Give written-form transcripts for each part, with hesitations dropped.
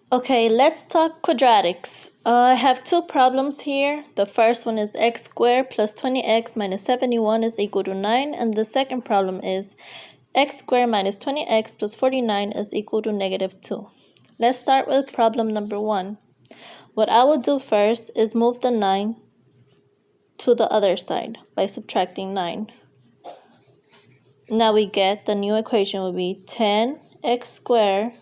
Okay, let's talk quadratics. I have two problems here. The first one is x squared plus 20x minus 71 is equal to 9. And the second problem is x squared minus 20x plus 49 is equal to negative 2. Let's start with problem number 1. What I will do first is move the 9 to the other side by subtracting 9. Now we get the new equation will be 10x squared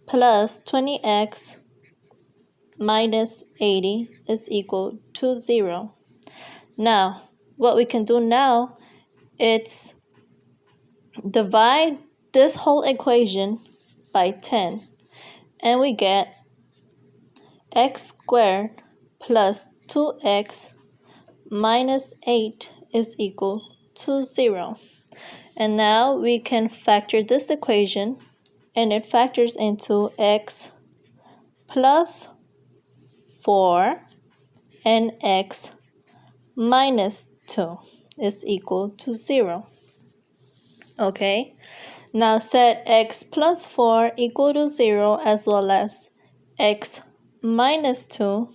plus 20x minus 80 is equal to 0. Now, what we can do now is divide this whole equation by 10, and we get x squared plus 2x minus 8 is equal to 0. And now we can factor this equation, and it factors into x plus 4 and x minus 2 is equal to 0. Okay, now set x plus 4 equal to 0 as well as x minus 2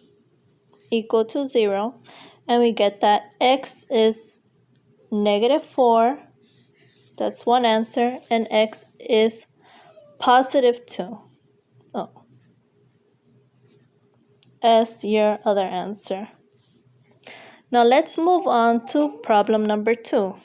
equal to 0, and we get that x is negative 4, that's one answer, and x is positive 2. As your other answer. Now let's move on to problem number 2.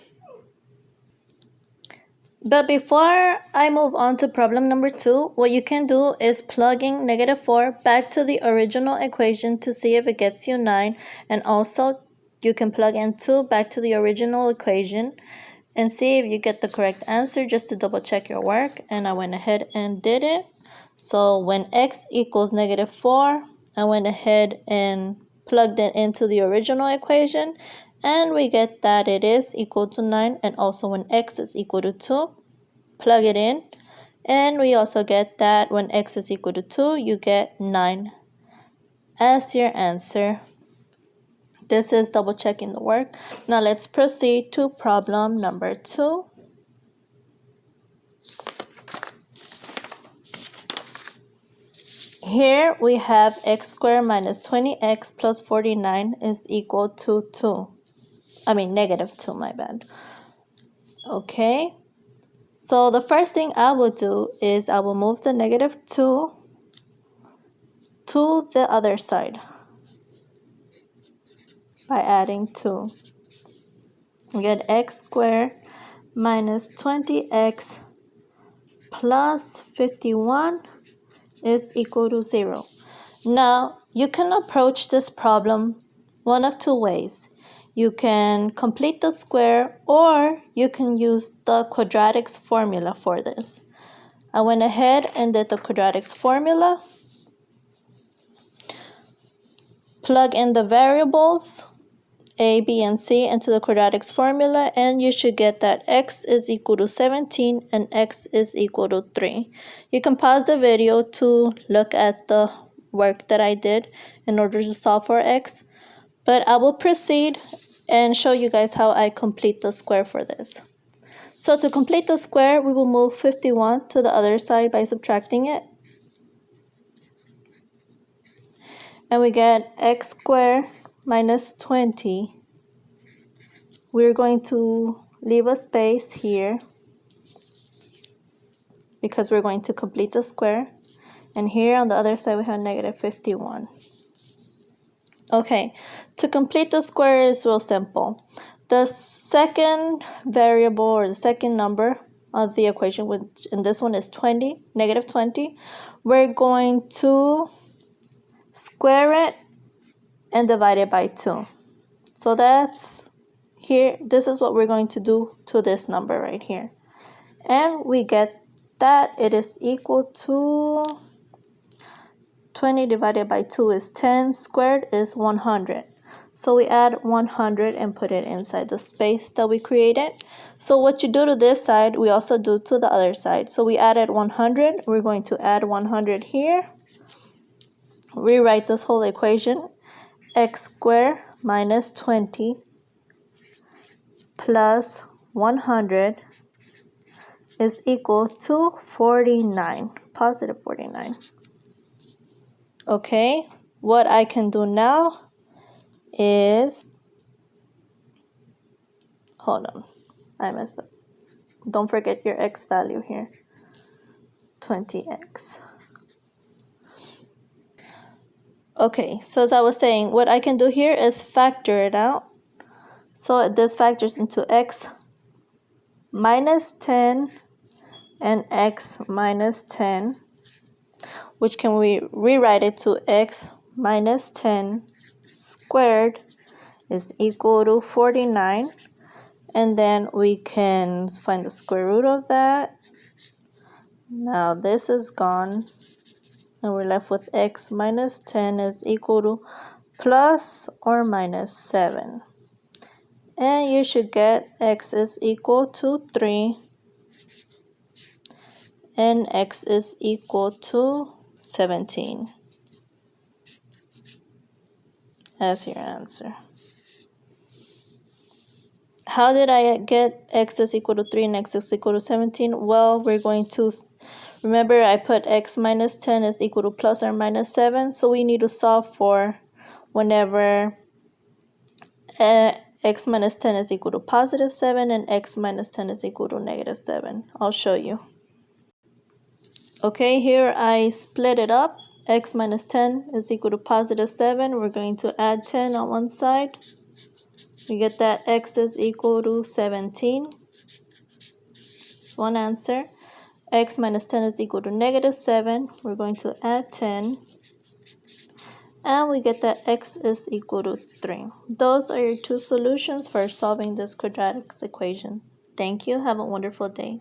But before I move on to problem number 2, what you can do is plugging negative 4 back to the original equation to see if it gets you 9. And also you can plug in 2 back to the original equation and see if you get the correct answer, just to double check your work. And I went ahead and did it. So when x equals negative 4, I went ahead and plugged it into the original equation, and we get that it is equal to 9. And also when x is equal to 2, plug it in, and we also get that when x is equal to 2, you get 9 as your answer. This is double checking the work. Now let's proceed to problem number 2. Here we have x squared minus 20x plus 49 is equal to 2. Negative 2, my bad. Okay, so the first thing I will do is I will move the negative 2 to the other side by adding 2. We get x squared minus 20x plus 51 is equal to 0. Now, you can approach this problem one of two ways. You can complete the square, or you can use the quadratics formula for this. I went ahead and did the quadratics formula. Plug in the variables a, b, and c into the quadratics formula, and you should get that x is equal to 17 and x is equal to 3. You can pause the video to look at the work that I did in order to solve for x, but I will proceed and show you guys how I complete the square for this. So to complete the square, we will move 51 to the other side by subtracting it, and we get x squared minus 20. We're going to leave a space here because we're going to complete the square. And here on the other side we have negative 51. Okay, to complete the square is real simple. The second variable, or the second number of the equation, which in this one is 20, negative 20, we're going to square it and divide it by 2. So that's here. This is what we're going to do to this number right here. And we get that it is equal to 20 divided by 2 is 10, squared is 100. So we add 100 and put it inside the space that we created. So what you do to this side, we also do to the other side. So we added 100. We're going to add 100 here. Rewrite this whole equation. X squared minus 20 plus 100 is equal to 49, positive 49. Okay, what I can do now is, hold on, I messed up. Don't forget your x value here, 20x. Okay, so as I was saying, what I can do here is factor it out. So this factors into x minus 10 and x minus 10, which can we rewrite it to x minus 10 squared is equal to 49. And then we can find the square root of that. Now this is gone. And we're left with x minus 10 is equal to plus or minus 7. And you should get x is equal to 3 and x is equal to 17 as your answer. How did I get x is equal to 3 and x is equal to 17? Well, we're going to, remember I put x minus 10 is equal to plus or minus 7. So we need to solve for whenever x minus 10 is equal to positive 7 and x minus 10 is equal to negative 7. I'll show you. Okay, here I split it up. X minus 10 is equal to positive 7. We're going to add 10 on one side. We get that x is equal to 17. That's one answer. X minus 10 is equal to negative 7. We're going to add 10. And we get that x is equal to 3. Those are your two solutions for solving this quadratic equation. Thank you. Have a wonderful day.